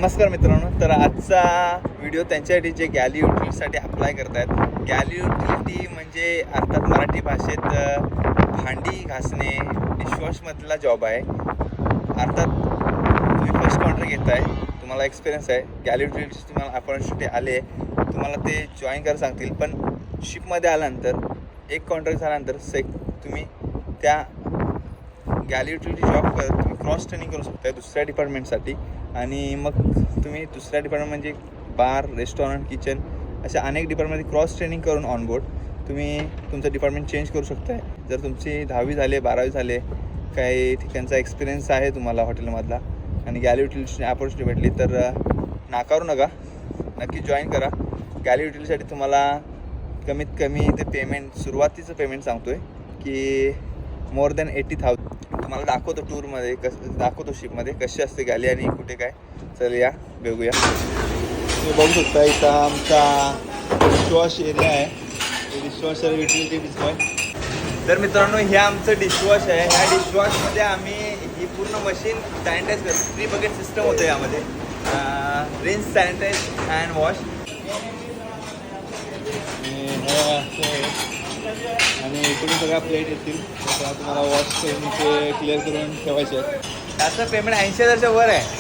नमस्कार मित्रांनो, तर आजचा व्हिडिओ त्यांच्यासाठी जे गॅली युटिलिटीसाठी अप्लाय करत आहेत. गॅली युटिलिटी म्हणजे अर्थात मराठी भाषेत भांडी घासणे डिशवॉशमधला जॉब आहे. अर्थात तुम्ही फर्स्ट कॉन्ट्रॅक्ट घेत आहे, तुम्हाला एक्सपिरियन्स आहे. गॅली युटिलिटी तुम्हाला अपॉर्च्युनिटी आले, तुम्हाला ते जॉईन करायला सांगतील. पण शिपमध्ये आल्यानंतर एक कॉन्ट्रॅक्ट झाल्यानंतर तुम्ही त्या गॅली युटिलिटी जॉब करत तुम्ही क्रॉस ट्रेनिंग करू शकता दुसऱ्या डिपार्टमेंटसाठी. आणि मग तुम्ही दुसऱ्या डिपार्टमेंट म्हणजे बार, रेस्टॉरंट, किचन अशा अनेक डिपार्टमेंटमध्ये क्रॉस ट्रेनिंग करून ऑनबोर्ड तुम्ही तुमचं डिपार्टमेंट चेंज करू शकता. जर तुमची 10वी झाले, 12वी झाले, काही ठिकाणचा एक्सपिरियन्स आहे तुम्हाला हॉटेलमधला आणि गॅली युटिलिटी अपॉर्च्युनिटी भेटली तर नाकारू नका, नक्की जॉईन करा. गॅली युटिलिटीसाठी तुम्हाला कमीत कमी ते पेमेंट, सुरुवातीचं पेमेंट सांगतो आहे की मोर दॅन 80,000. तुम्हाला दाखवतो टूरमध्ये, दाखवतो शिपमध्ये कशी असते गॅली आणि कुठे काय. चल या बघूया. तुम्ही बघू शकता इथं आमचा डिशवॉश एरिया आहे. Dishwasher utility dishwash. तर मित्रांनो, हे आमचं डिशवॉश आहे. ह्या डिशवॉशमध्ये आम्ही ही पूर्ण मशीन सॅनिटाईज करतो. 3 बकेट सिस्टम होतं यामध्ये. रिन्स, सॅनिटाईज, हँड वॉश आणि इकडून सगळ्या प्लेट येतील. तुम्हाला वॉश करून ते क्लिअर करून ठेवायचे आहेत. त्याचं पेमेंट 80,000च्या वर आहे.